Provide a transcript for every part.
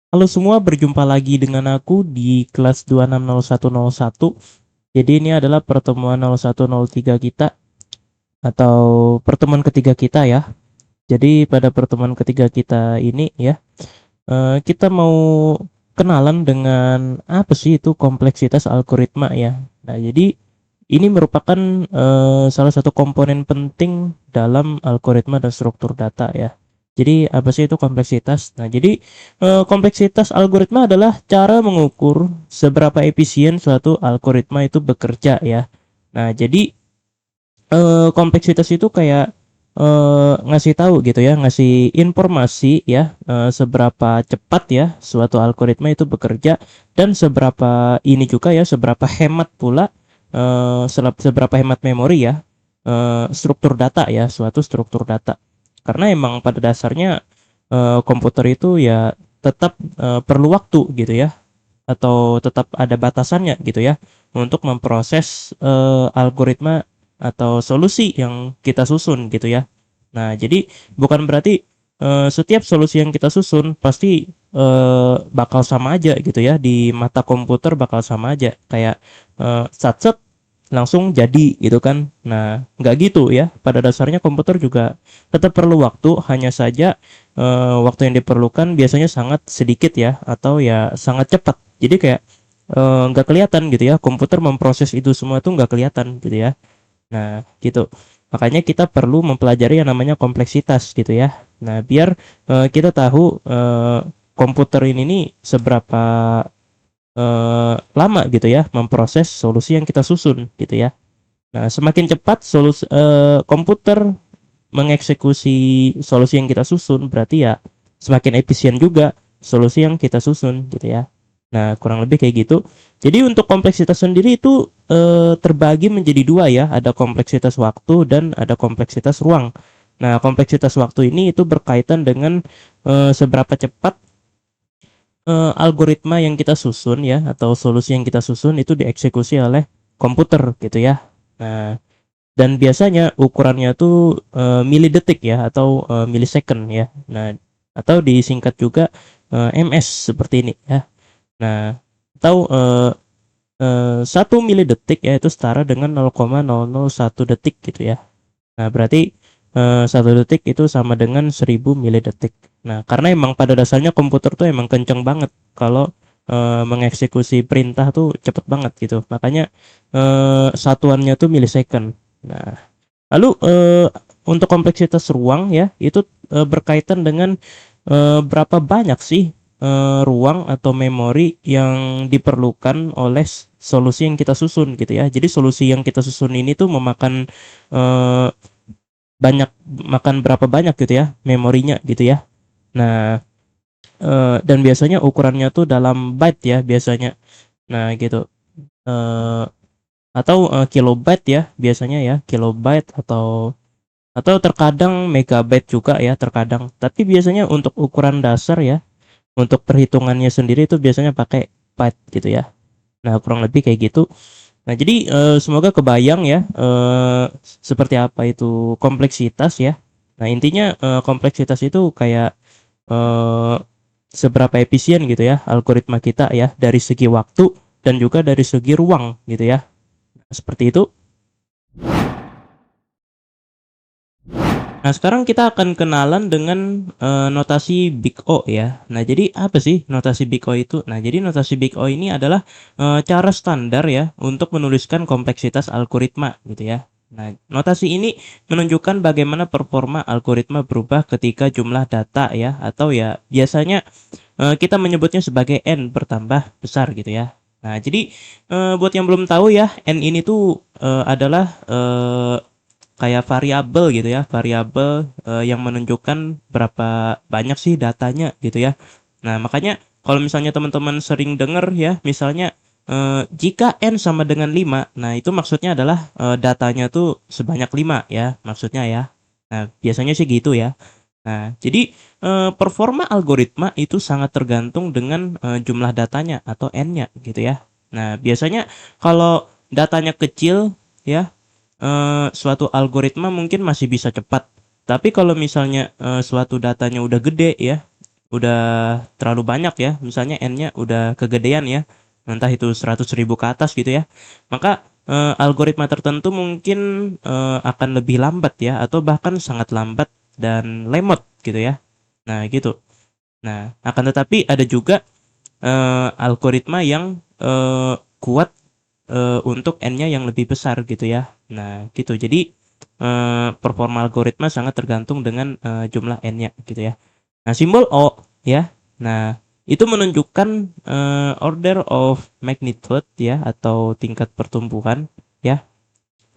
Halo semua, berjumpa lagi dengan aku di kelas 260101. Jadi ini adalah pertemuan 0103 kita atau pertemuan ketiga kita ya. Jadi pada pertemuan ketiga kita ini ya, kita mau kenalan dengan apa sih itu kompleksitas algoritma ya. Nah, jadi ini merupakan salah satu komponen penting dalam algoritma dan struktur data ya. Jadi apa sih itu kompleksitas? Nah, jadi kompleksitas algoritma adalah cara mengukur seberapa efisien suatu algoritma itu bekerja ya. Nah, jadi kompleksitas itu kayak ngasih tahu gitu ya, ngasih informasi ya, seberapa cepat ya suatu algoritma itu bekerja, dan seberapa ini juga ya, seberapa hemat pula, seberapa hemat memori ya, struktur data ya, suatu struktur data. Karena emang pada dasarnya komputer itu ya tetap perlu waktu gitu ya, atau tetap ada batasannya gitu ya untuk memproses algoritma atau solusi yang kita susun gitu ya. Nah, jadi bukan berarti setiap solusi yang kita susun pasti bakal sama aja gitu ya, di mata komputer bakal sama aja kayak satset langsung jadi gitu kan. Nah, nggak gitu ya. Pada dasarnya komputer juga tetap perlu waktu, hanya saja waktu yang diperlukan biasanya sangat sedikit ya, atau ya sangat cepat. Jadi kayak nggak kelihatan gitu ya, komputer memproses itu semua tuh nggak kelihatan gitu ya. Nah, gitu. Makanya kita perlu mempelajari yang namanya kompleksitas gitu ya. Nah, biar kita tahu komputer ini nih seberapa lama gitu ya memproses solusi yang kita susun gitu ya. Nah, semakin cepat komputer mengeksekusi solusi yang kita susun, berarti ya semakin efisien juga solusi yang kita susun gitu ya. Nah, kurang lebih kayak gitu. Jadi untuk kompleksitas sendiri itu terbagi menjadi dua ya, ada kompleksitas waktu dan ada kompleksitas ruang. Nah, kompleksitas waktu ini itu berkaitan dengan seberapa cepat algoritma yang kita susun ya, atau solusi yang kita susun itu dieksekusi oleh komputer gitu ya. Nah, dan biasanya ukurannya tuh milidetik ya, atau milisecond ya. Nah, atau disingkat juga ms seperti ini ya. Nah, atau 1 milidetik ya itu setara dengan 0,001 detik gitu ya. Nah, berarti 1 detik itu sama dengan 1000 milidetik. Nah, karena emang pada dasarnya komputer tuh emang kenceng banget kalau mengeksekusi perintah tuh cepet banget gitu. Makanya satuannya tuh milisecond. Nah, lalu untuk kompleksitas ruang ya, itu berkaitan dengan berapa banyak sih ruang atau memori yang diperlukan oleh solusi yang kita susun gitu ya. Jadi solusi yang kita susun ini tuh memakan eh, banyak makan berapa banyak gitu ya memorinya gitu ya. Nah, dan biasanya ukurannya tuh dalam byte ya biasanya. Nah, gitu. Eh, atau kilobyte ya biasanya ya, kilobyte atau terkadang megabyte juga ya terkadang. Tapi biasanya untuk ukuran dasar ya, untuk perhitungannya sendiri itu biasanya pakai byte gitu ya. Nah, kurang lebih kayak gitu. Nah, jadi semoga kebayang ya seperti apa itu kompleksitas ya. Nah, intinya kompleksitas itu kayak eh, seberapa efisien gitu ya algoritma kita ya, dari segi waktu dan juga dari segi ruang gitu ya. Seperti itu. Nah, sekarang kita akan kenalan dengan notasi Big O ya. Nah, jadi apa sih notasi Big O itu? Nah, jadi notasi Big O ini adalah cara standar ya untuk menuliskan kompleksitas algoritma gitu ya. Nah, notasi ini menunjukkan bagaimana performa algoritma berubah ketika jumlah data ya, atau ya biasanya kita menyebutnya sebagai n bertambah besar gitu ya. Nah, jadi buat yang belum tahu ya, n ini tuh adalah kayak variabel gitu ya, variabel yang menunjukkan berapa banyak sih datanya gitu ya. Nah, makanya kalau misalnya teman-teman sering dengar ya, misalnya jika n sama dengan 5, nah itu maksudnya adalah datanya tuh sebanyak 5 ya, maksudnya ya. Nah, biasanya sih gitu ya. Nah, jadi performa algoritma itu sangat tergantung dengan jumlah datanya atau n-nya gitu ya. Nah, biasanya kalau datanya kecil ya, suatu algoritma mungkin masih bisa cepat. Tapi kalau misalnya suatu datanya udah gede ya, udah terlalu banyak ya, misalnya n-nya udah kegedean ya, entah itu 100.000 ke atas gitu ya, maka algoritma tertentu mungkin akan lebih lambat ya, atau bahkan sangat lambat dan lemot gitu ya. Nah gitu. Nah akan tetapi ada juga algoritma yang kuat untuk n-nya yang lebih besar gitu ya. Nah gitu. Jadi performa algoritma sangat tergantung dengan jumlah n-nya gitu ya. Nah, simbol O ya. Nah, itu menunjukkan order of magnitude ya, atau tingkat pertumbuhan ya.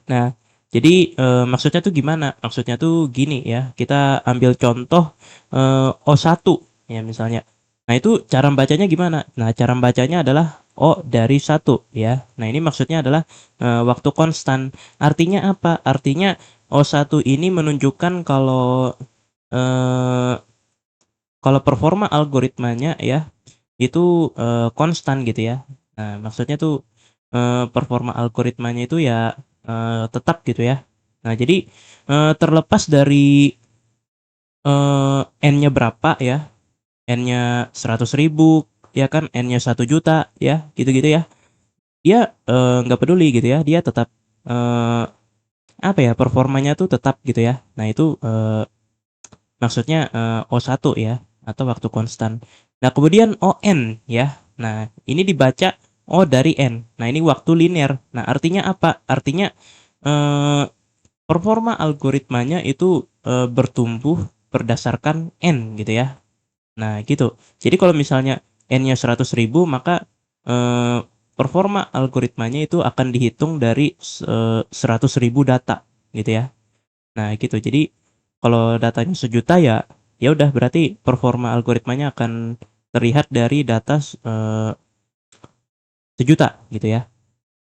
Nah, jadi maksudnya tuh gimana? Maksudnya tuh gini ya. Kita ambil contoh O1 ya misalnya. Nah, itu cara bacanya gimana? Nah, cara bacanya adalah O dari 1 ya. Nah, ini maksudnya adalah waktu konstan. Artinya apa? Artinya O1 ini menunjukkan eh, kalau performa algoritmanya ya itu konstan gitu ya. Nah, maksudnya tuh performa algoritmanya itu ya tetap gitu ya. Nah, jadi terlepas dari n-nya berapa ya, n-nya 100.000 ya kan, n-nya 1 juta ya, gitu-gitu ya. Dia nggak peduli gitu ya, dia tetap eh, apa ya, performanya tuh tetap gitu ya. Nah, itu maksudnya O1 ya, atau waktu konstan. Nah, kemudian ON ya. Nah, ini dibaca O dari N. Nah, ini waktu linear. Nah, artinya apa? Artinya eh, performa algoritmanya itu bertumbuh berdasarkan N gitu ya. Nah, gitu. Jadi kalau misalnya N-nya 100.000, maka performa algoritmanya itu akan dihitung dari 100.000 data gitu ya. Nah, gitu. Jadi kalau datanya 1 juta ya, ya udah berarti performa algoritmanya akan terlihat dari data 1 juta gitu ya.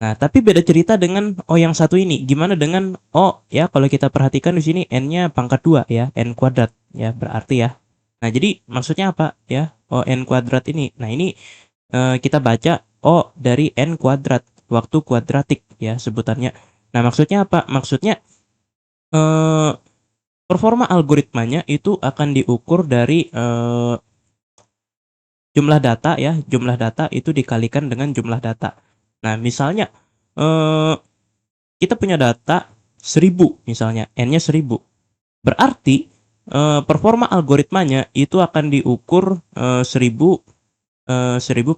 Nah, tapi beda cerita dengan O yang satu ini. Gimana dengan O ya, kalau kita perhatikan di sini N-nya pangkat 2 ya, N kuadrat ya berarti ya. Nah, jadi maksudnya apa ya? O N kuadrat ini. Nah, ini kita baca O dari N kuadrat, waktu kuadratik ya sebutannya. Nah, maksudnya apa? Maksudnya eh, performa algoritmanya itu akan diukur dari jumlah data ya, jumlah data itu dikalikan dengan jumlah data. Nah, misalnya eh, kita punya data 1.000 misalnya, n-nya 1.000. Berarti performa algoritmanya itu akan diukur 1.000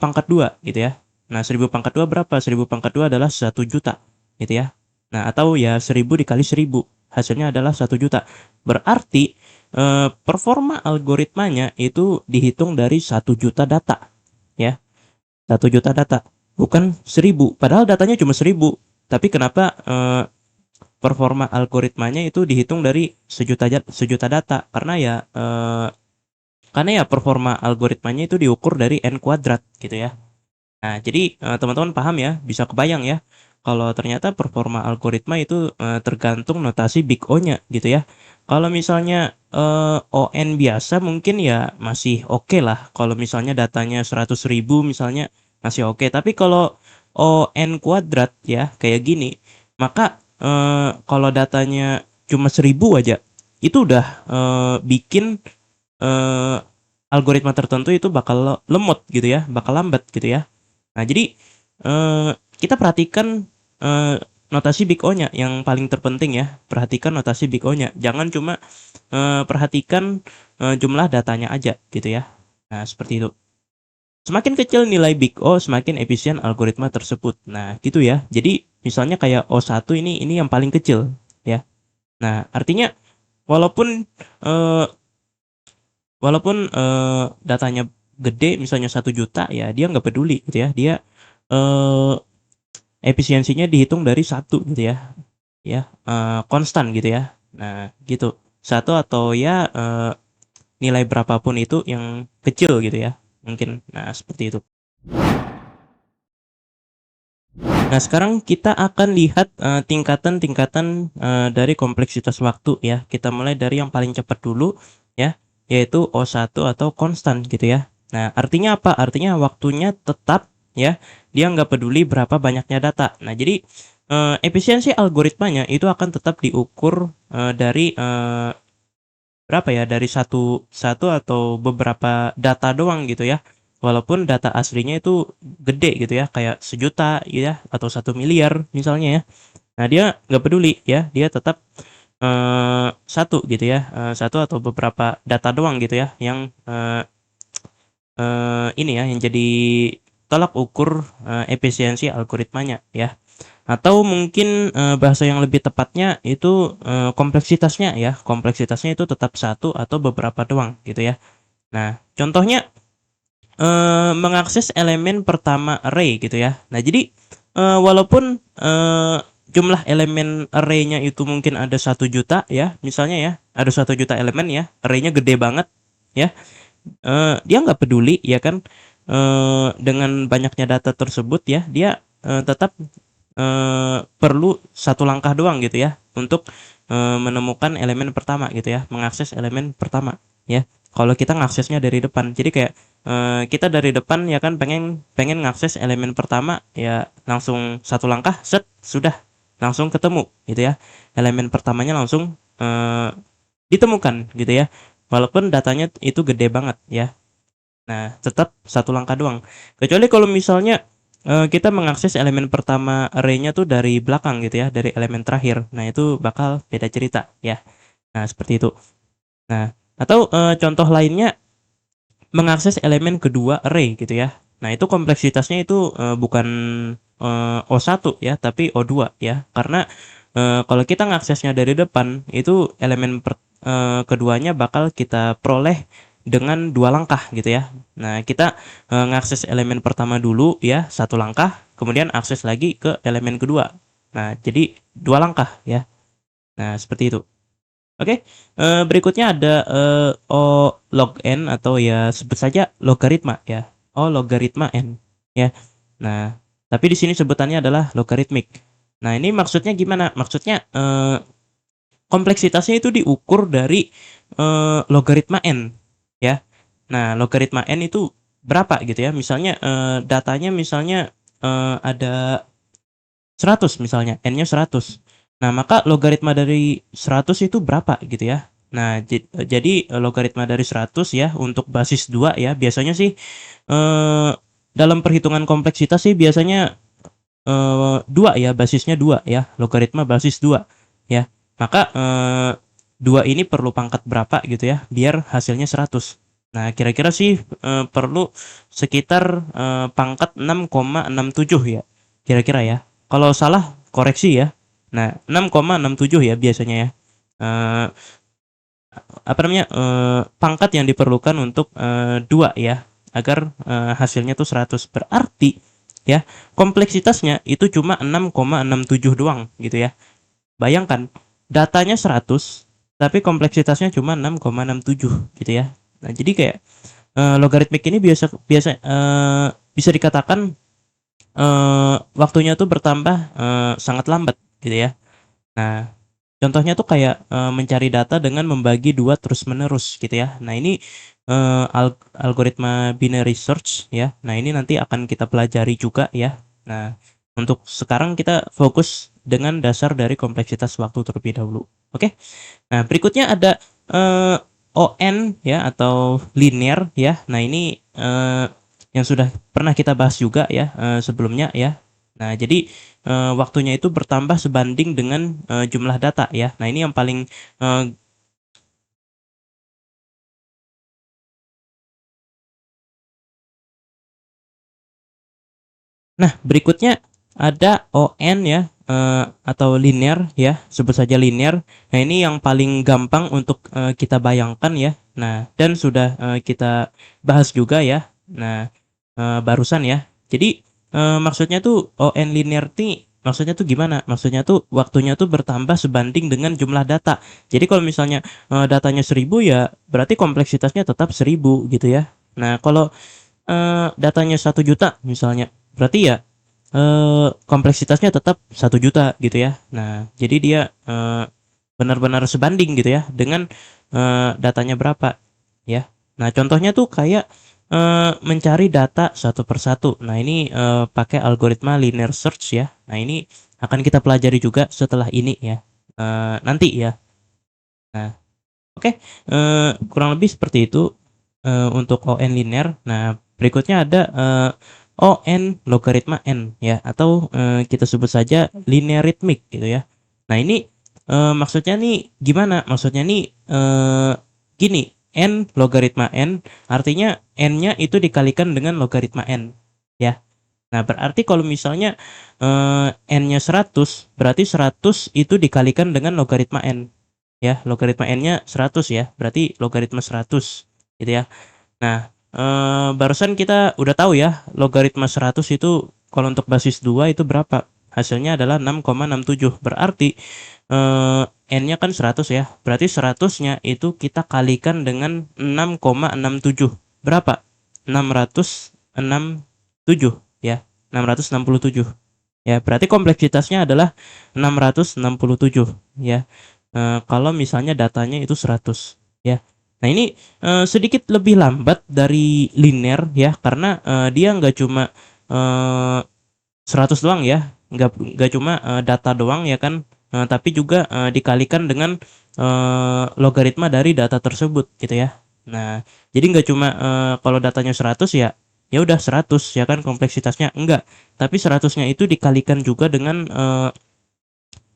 pangkat 2 gitu ya. Nah, 1.000 pangkat 2 berapa? 1.000 pangkat 2 adalah 1 juta gitu ya. Nah, atau ya 1.000 dikali 1.000, hasilnya adalah 1 juta. Berarti performa algoritmanya itu dihitung dari 1 juta data ya. 1 juta data, bukan 1.000. Padahal datanya cuma 1.000. Tapi kenapa performa algoritmanya itu dihitung dari sejuta data? Karena ya performa algoritmanya itu diukur dari n kuadrat gitu ya. Nah, jadi teman-teman paham ya, bisa kebayang ya, kalau ternyata performa algoritma itu tergantung notasi big O-nya gitu ya. Kalau misalnya ON biasa mungkin ya masih oke lah. Kalau misalnya datanya 100.000 misalnya masih oke. Tapi kalau ON kuadrat ya kayak gini, maka kalau datanya cuma 1.000 aja, itu udah bikin eh, algoritma tertentu itu bakal lemot gitu ya, bakal lambat gitu ya. Nah, jadi eh, kita perhatikan eh, notasi big O-nya yang paling terpenting ya. Perhatikan notasi big O-nya. Jangan cuma perhatikan jumlah datanya aja gitu ya. Nah, seperti itu. Semakin kecil nilai big O, semakin efisien algoritma tersebut. Nah, gitu ya. Jadi, misalnya kayak O1 ini yang paling kecil ya. Nah, artinya walaupun eh, datanya gede misalnya 1 juta ya dia nggak peduli gitu ya, dia eh, efisiensinya dihitung dari 1 gitu ya konstan gitu ya. Nah gitu, 1 atau ya nilai berapapun itu yang kecil gitu ya mungkin. Nah seperti itu. Nah sekarang kita akan lihat tingkatan-tingkatan dari kompleksitas waktu ya. Kita mulai dari yang paling cepat dulu ya, yaitu O1 atau konstan gitu ya. Nah artinya apa? Artinya waktunya tetap ya, dia nggak peduli berapa banyaknya data. Nah jadi efisiensi algoritmanya itu akan tetap diukur dari berapa ya, dari satu atau beberapa data doang gitu ya. Walaupun data aslinya itu gede gitu ya, kayak 1 juta ya atau 1 miliar misalnya ya. Nah, dia nggak peduli ya, dia tetap satu gitu ya, satu atau beberapa data doang gitu ya yang ini ya yang jadi tolak ukur efisiensi algoritmanya ya. Atau mungkin bahasa yang lebih tepatnya itu kompleksitasnya ya. Kompleksitasnya itu tetap satu atau beberapa doang gitu ya. Nah, contohnya mengakses elemen pertama array gitu ya. Nah, jadi walaupun jumlah elemen array-nya itu mungkin ada 1 juta ya, misalnya ya, ada 1 juta elemen ya, array-nya gede banget ya. Dia nggak peduli ya kan dengan banyaknya data tersebut ya, dia tetap perlu satu langkah doang gitu ya untuk menemukan elemen pertama gitu ya, mengakses elemen pertama ya. Kalau kita ngaksesnya dari depan, jadi kayak kita dari depan ya kan pengen pengen ngakses elemen pertama ya, langsung satu langkah set sudah langsung ketemu gitu ya, elemen pertamanya langsung ditemukan gitu ya, walaupun datanya itu gede banget ya. Nah, tetap satu langkah doang. Kecuali kalau misalnya kita mengakses elemen pertama array-nya tuh dari belakang gitu ya, dari elemen terakhir. Nah, itu bakal beda cerita ya. Nah, seperti itu. Nah, atau contoh lainnya mengakses elemen kedua array gitu ya. Nah, itu kompleksitasnya itu bukan O1 ya, tapi O2 ya. Karena kalau kita ngaksesnya dari depan, itu elemen keduanya bakal kita peroleh dengan 2 langkah gitu ya. Nah, kita ngakses elemen pertama dulu ya, 1 langkah, kemudian akses lagi ke elemen kedua. Nah, jadi 2 langkah ya. Nah, seperti itu. Oke, berikutnya ada O log n atau ya sebut saja logaritma ya. O logaritma n ya. Nah, tapi di sini sebutannya adalah logaritmik. Nah, ini maksudnya gimana? Maksudnya kompleksitasnya itu diukur dari logaritma n ya. Nah, logaritma n itu berapa gitu ya? Misalnya datanya misalnya ada 100 misalnya, n-nya 100. Nah, maka logaritma dari 100 itu berapa gitu ya. Nah, jadi logaritma dari 100 ya untuk basis 2 ya, biasanya sih dalam perhitungan kompleksitas sih biasanya 2 ya, basisnya 2 ya, logaritma basis 2 ya. Maka 2 ini perlu pangkat berapa gitu ya biar hasilnya 100. Nah, kira-kira sih perlu sekitar pangkat 6,67 ya. Kira-kira ya. Kalau salah koreksi ya. Nah, 6,67 ya biasanya ya. Eh, apa namanya? Pangkat yang diperlukan untuk 2 ya agar hasilnya tuh 100. Berarti ya, kompleksitasnya itu cuma 6,67 doang gitu ya. Bayangkan datanya 100 tapi kompleksitasnya cuma 6,67 gitu ya. Nah, jadi kayak logaritmik ini biasa biasa bisa dikatakan waktunya tuh bertambah sangat lambat gitu ya. Nah, contohnya tuh kayak mencari data dengan membagi 2 terus-menerus gitu ya. Nah, ini algoritma binary search ya. Nah, ini nanti akan kita pelajari juga ya. Nah, untuk sekarang kita fokus dengan dasar dari kompleksitas waktu terlebih dahulu. Oke. Nah, berikutnya ada ON ya atau linear ya. Nah, ini yang sudah pernah kita bahas juga ya sebelumnya ya. Nah, jadi waktunya itu bertambah sebanding dengan jumlah data ya. Nah, ini yang paling nah, berikutnya ada ON ya atau linear ya, sebut saja linear. Nah, ini yang paling gampang untuk kita bayangkan ya. Nah, dan sudah kita bahas juga ya. Nah, barusan ya. Jadi maksudnya tuh ON linear nih, maksudnya tuh gimana? Maksudnya tuh waktunya tuh bertambah sebanding dengan jumlah data. Jadi kalau misalnya datanya 1000 ya berarti kompleksitasnya tetap 1000 gitu ya. Nah, kalau datanya 1 juta misalnya, berarti ya kompleksitasnya tetap 1 juta gitu ya. Nah, jadi dia benar-benar sebanding gitu ya dengan datanya berapa ya. Nah, contohnya tuh kayak mencari data satu persatu. Nah, ini pakai algoritma linear search ya. Nah, ini akan kita pelajari juga setelah ini ya. Nanti ya. Nah, Oke, kurang lebih seperti itu untuk ON linear. Nah, berikutnya ada ON logaritma n ya, atau kita sebut saja linearitmik gitu ya. Nah, ini maksudnya nih gimana? Maksudnya nih gini, n logaritma n artinya n-nya itu dikalikan dengan logaritma n ya. Nah, berarti kalau misalnya n-nya 100, berarti 100 itu dikalikan dengan logaritma n ya, logaritma n-nya 100 ya, berarti logaritma 100 gitu ya. Nah, barusan kita udah tahu ya, logaritma 100 itu kalau untuk basis 2 itu berapa? Hasilnya adalah 6,67. Berarti n-nya kan 100 ya. Berarti 100-nya itu kita kalikan dengan 6,67. Berapa? 667 ya. 667. Ya, berarti kompleksitasnya adalah 667 ya. Kalau misalnya datanya itu 100 ya. Nah, ini sedikit lebih lambat dari linear ya, karena dia nggak cuma 100 doang ya, nggak cuma data doang ya kan, tapi juga dikalikan dengan logaritma dari data tersebut gitu ya. Nah, jadi nggak cuma kalau datanya 100 ya, ya udah 100 ya kan kompleksitasnya, enggak. Tapi 100-nya itu dikalikan juga dengan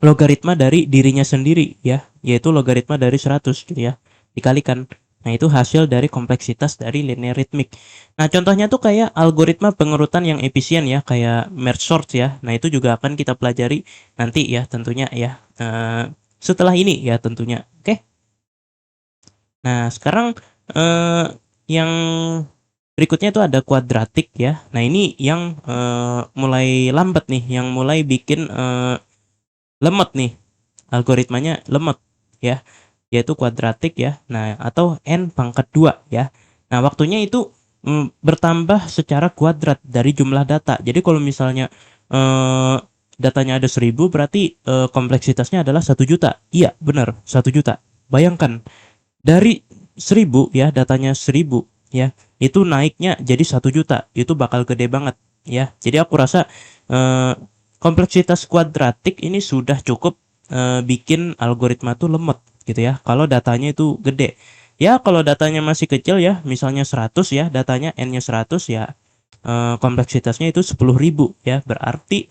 logaritma dari dirinya sendiri ya, yaitu logaritma dari 100 gitu ya, dikalikan. Nah, itu hasil dari kompleksitas dari linearitmik. Nah, contohnya tuh kayak algoritma pengurutan yang efisien ya, kayak merge sort ya. Nah, itu juga akan kita pelajari nanti ya tentunya ya, setelah ini ya tentunya. Oke. Nah, sekarang yang berikutnya itu ada kuadratik ya. Nah, ini yang mulai lambat nih, yang mulai bikin lemot nih, algoritmanya lemot ya, yaitu kuadratik ya. Nah, atau n pangkat 2 ya. Nah, waktunya itu bertambah secara kuadrat dari jumlah data. Jadi kalau misalnya datanya ada 1000, berarti kompleksitasnya adalah 1 juta. Iya, benar, 1 juta. Bayangkan, dari 1000 ya, datanya 1000 ya, itu naiknya jadi 1 juta. Itu bakal gede banget ya. Jadi aku rasa eh, kompleksitas kuadratik ini sudah cukup bikin algoritma tuh lemot gitu ya, kalau datanya itu gede. Ya, kalau datanya masih kecil ya, misalnya 100 ya, datanya n-nya 100 ya, kompleksitasnya itu 10.000 ya, berarti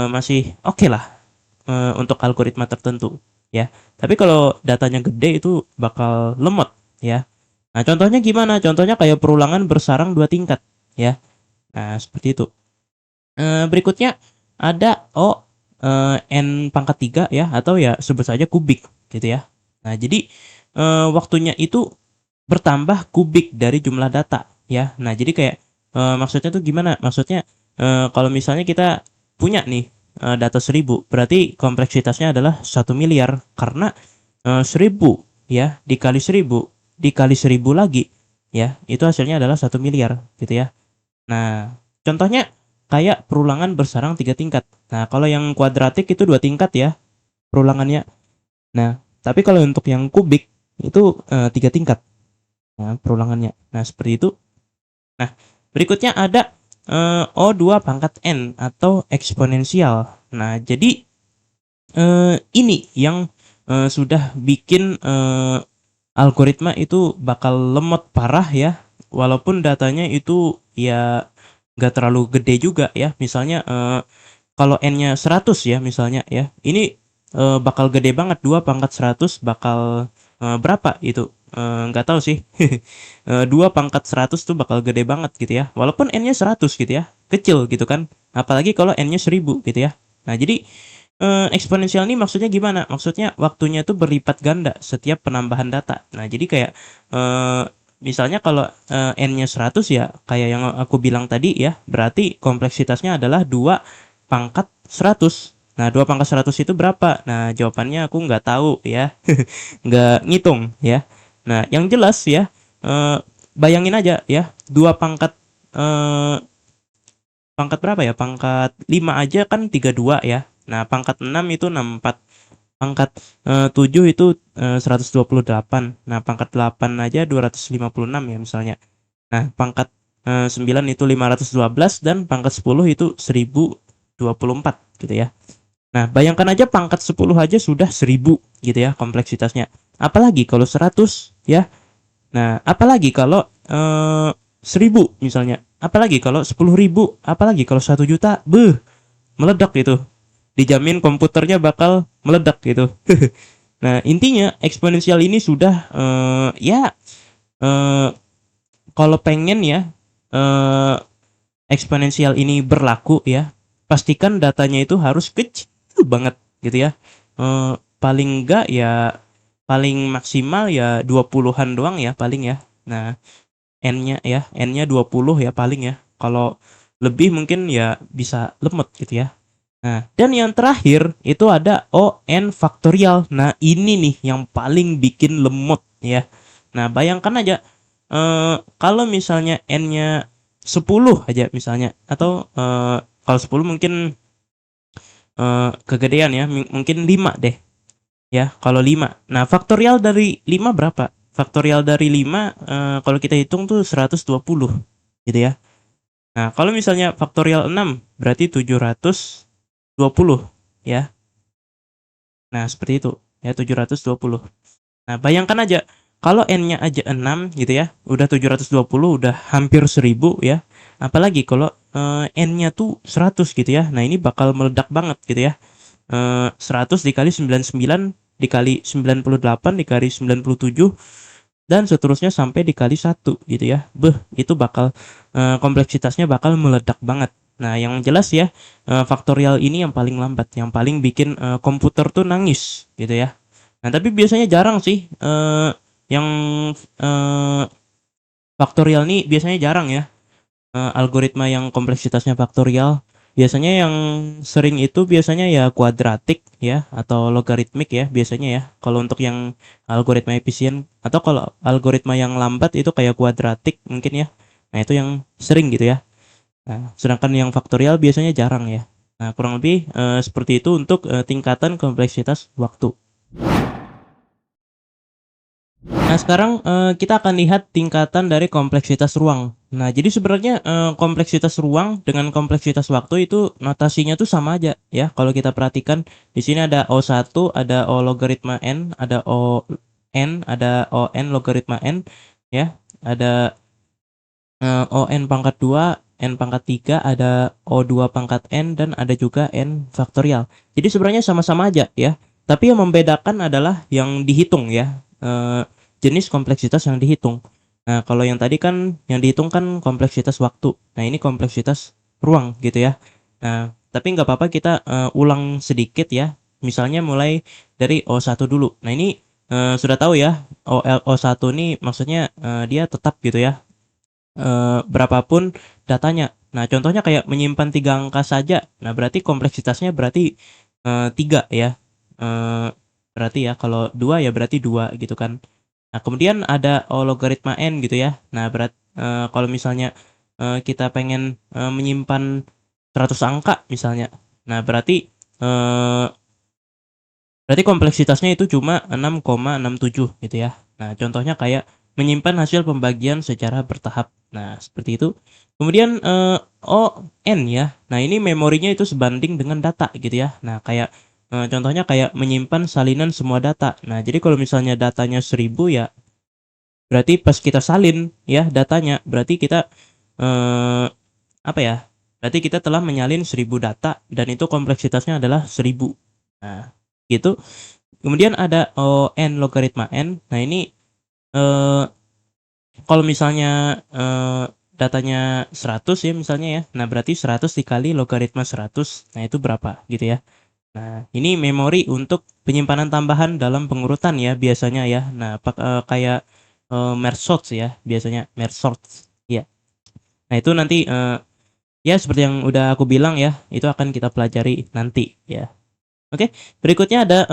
masih oke lah untuk algoritma tertentu ya. Tapi kalau datanya gede itu bakal lemot ya. Nah, contohnya gimana? Contohnya kayak perulangan bersarang 2 tingkat ya. Nah, seperti itu. Berikutnya ada n pangkat 3 ya, atau ya sebut saja kubik gitu ya. Nah, jadi waktunya itu bertambah kubik dari jumlah data ya. Nah, jadi kayak maksudnya tuh gimana? Maksudnya kalau misalnya kita punya nih data 1000, berarti kompleksitasnya adalah 1 miliar, karena 1000 ya dikali 1000 dikali 1000 lagi ya, itu hasilnya adalah 1 miliar gitu ya. Nah, contohnya kayak perulangan bersarang 3 tingkat. Nah, kalau yang kuadratik itu 2 tingkat ya perulangannya. Nah, tapi kalau untuk yang kubik itu 3 tingkat. Nah, perulangannya. Nah, seperti itu. Nah, berikutnya ada O2 pangkat N atau eksponensial. Nah, jadi ini yang sudah bikin algoritma itu bakal lemot parah ya, walaupun datanya itu ya nggak terlalu gede juga ya. Misalnya kalau n-nya 100 ya misalnya ya, ini bakal gede banget. 2 pangkat 100 bakal berapa itu, nggak tahu sih. 2 pangkat 100 tuh bakal gede banget gitu ya, walaupun n-nya 100 gitu ya, kecil gitu kan, apalagi kalau n-nya 1000 gitu ya. Nah, jadi eksponensial ini maksudnya gimana? Maksudnya waktunya itu berlipat ganda setiap penambahan data. Nah, jadi kayak eh, misalnya kalau n-nya 100 ya, kayak yang aku bilang tadi ya, berarti kompleksitasnya adalah 2 pangkat 100. Nah, 2 pangkat 100 itu berapa? Nah, jawabannya aku nggak tahu ya. Nggak ngitung ya. Nah, yang jelas ya, eh, bayangin aja ya, 2 pangkat eh, pangkat berapa ya? Pangkat 5 aja kan 32 ya. Nah, pangkat 6 itu 64. Pangkat 7 itu 128. Nah, pangkat 8 aja 256 ya misalnya. Nah, pangkat 9 itu 512, dan pangkat 10 itu 1024 gitu ya. Nah, bayangkan aja pangkat 10 aja sudah 1000 gitu ya kompleksitasnya. apalagi kalau 100 ya. Nah, apalagi kalau 1000 misalnya, apalagi kalau 10.000, apalagi kalau 1 juta, meledak gitu. Dijamin komputernya bakal meledak gitu. Nah, intinya eksponensial ini sudah eh, kalau pengen ya eh, eksponensial ini berlaku ya, pastikan datanya itu harus kecil banget gitu ya. Paling enggak ya, paling maksimal ya 20-an doang ya paling ya. Nah, n-nya 20 ya paling ya. Kalau lebih mungkin ya bisa lemot gitu ya. Nah, dan yang terakhir itu ada ON faktorial. Nah, ini nih yang paling bikin lemot ya. Nah, bayangkan aja kalau misalnya n-nya 10 aja misalnya, atau kalau 10 mungkin kegedean ya, mungkin 5 deh ya, kalau 5. Nah, faktorial dari 5 berapa? Faktorial dari 5 kalau kita hitung tuh 120 gitu ya. Nah, kalau misalnya faktorial 6 berarti 720 ya. Nah, seperti itu ya, 720. Nah, bayangkan aja kalau n-nya aja 6 gitu ya, udah 720, udah hampir 1000 ya. Apalagi kalau n-nya tuh 100 gitu ya. Nah, ini bakal meledak banget gitu ya. 100 dikali 99 dikali 98 dikali 97 dan seterusnya sampai dikali 1 gitu ya. Itu bakal kompleksitasnya bakal meledak banget. Nah, yang jelas ya, faktorial ini yang paling lambat, yang paling bikin komputer tuh nangis gitu ya. Nah, tapi biasanya jarang sih yang eh, faktorial nih biasanya jarang ya. Algoritma yang kompleksitasnya faktorial. Biasanya yang sering itu biasanya ya kuadratik ya, atau logaritmik ya biasanya ya. Kalau untuk yang algoritma efisien, atau kalau algoritma yang lambat itu kayak kuadratik mungkin ya. Nah, itu yang sering gitu ya. Nah, sedangkan yang faktorial biasanya jarang ya. Nah, kurang lebih seperti itu untuk tingkatan kompleksitas waktu. Nah, sekarang kita akan lihat tingkatan dari kompleksitas ruang. Nah, jadi sebenarnya kompleksitas ruang dengan kompleksitas waktu itu notasinya tuh sama aja ya. Kalau kita perhatikan di sini ada O1, ada O logaritma n, ada O n, ada O n logaritma n ya. Ada O n pangkat 2, n pangkat 3, ada O2 pangkat n, dan ada juga n faktorial. Jadi sebenarnya sama-sama aja ya. Tapi yang membedakan adalah yang dihitung ya. Jenis kompleksitas yang dihitung. Nah, kalau yang tadi kan yang dihitung kan kompleksitas waktu. Nah, ini kompleksitas ruang gitu ya. Nah, tapi nggak apa-apa kita ulang sedikit ya. Misalnya mulai dari O1 dulu. Nah, ini sudah tahu ya, O1 ini maksudnya dia tetap gitu ya, berapapun datanya. Nah, contohnya kayak menyimpan 3 angka saja. Nah, berarti kompleksitasnya berarti 3 ya. Eh, Berarti ya kalau 2 ya berarti 2 gitu kan. Nah, kemudian ada logaritma n gitu ya. Nah, kalau misalnya kita pengen menyimpan 100 angka misalnya. Nah, eh, berarti kompleksitasnya itu cuma 6,67 gitu ya. Nah, contohnya kayak menyimpan hasil pembagian secara bertahap. Nah, seperti itu. Kemudian ON ya. Nah, ini memorinya itu sebanding dengan data gitu ya. Nah, kayak contohnya kayak menyimpan salinan semua data. Nah, jadi kalau misalnya datanya 1000 ya, berarti pas kita salin ya datanya, berarti kita eh, apa ya? Berarti kita telah menyalin 1000 data dan itu kompleksitasnya adalah 1000. Nah, gitu. Kemudian ada n logaritma n. Nah, ini eh, kalau misalnya datanya 100 ya misalnya ya. Nah, berarti 100 dikali logaritma 100. Nah, itu berapa gitu ya. Nah, ini memori untuk penyimpanan tambahan dalam pengurutan ya biasanya ya. Nah, kayak merge sort ya biasanya, merge sort. Ya. Nah, itu nanti ya seperti yang udah aku bilang ya, itu akan kita pelajari nanti ya. Oke, berikutnya ada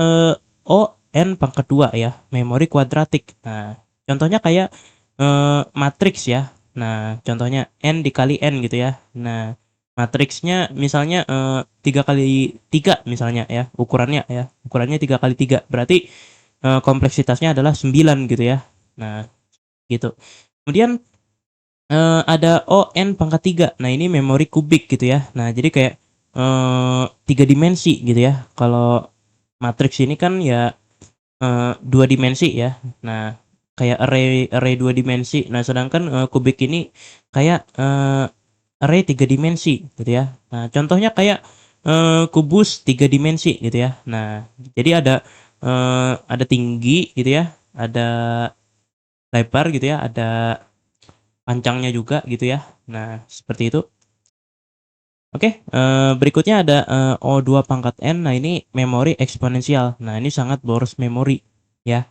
O n pangkat 2 ya, memori kuadratik. Nah, contohnya kayak matriks ya. Nah, contohnya n dikali n gitu ya. Nah, matriksnya misalnya 3 kali 3 misalnya ya, ukurannya ya. Ukurannya 3 kali 3. Berarti kompleksitasnya adalah 9 gitu ya. Nah, gitu. Kemudian ada O n pangkat 3. Nah, ini memori kubik gitu ya. Nah, jadi kayak 3 dimensi gitu ya. Kalau matriks ini kan ya dua dimensi ya. Nah, kayak array array dua dimensi. Nah, sedangkan kubik ini kayak array tiga dimensi gitu ya. Nah, contohnya kayak kubus tiga dimensi gitu ya. Nah, jadi ada tinggi gitu ya, ada lebar gitu ya, ada panjangnya juga gitu ya. Nah, seperti itu. Oke, berikutnya ada O2 pangkat N. Nah, ini memori eksponensial. Nah, ini sangat boros memori ya.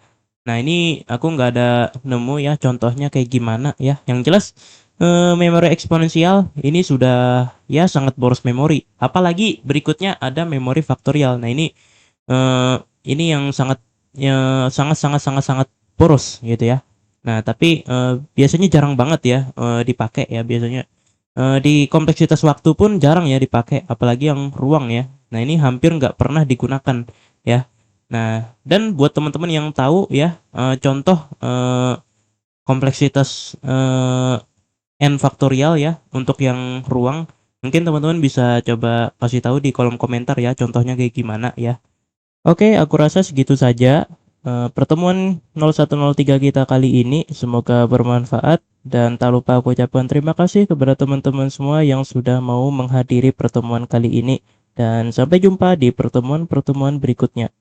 Nah, ini aku nggak ada nemu ya contohnya kayak gimana ya. Yang jelas memori eksponensial ini sudah ya sangat boros memori. Apalagi berikutnya ada memori faktorial. Nah, eh, ini yang sangat sangat sangat sangat boros gitu ya. Nah, tapi biasanya jarang banget ya dipakai ya biasanya. Di kompleksitas waktu pun jarang ya dipakai, apalagi yang ruang ya. Nah, ini hampir nggak pernah digunakan ya. Nah, dan buat teman-teman yang tahu ya, contoh kompleksitas n faktorial ya untuk yang ruang, mungkin teman-teman bisa coba kasih tahu di kolom komentar ya contohnya kayak gimana ya. Oke, aku rasa segitu saja pertemuan 0103 kita kali ini. Semoga bermanfaat dan tak lupa aku ucapkan terima kasih kepada teman-teman semua yang sudah mau menghadiri pertemuan kali ini dan sampai jumpa di pertemuan-pertemuan berikutnya.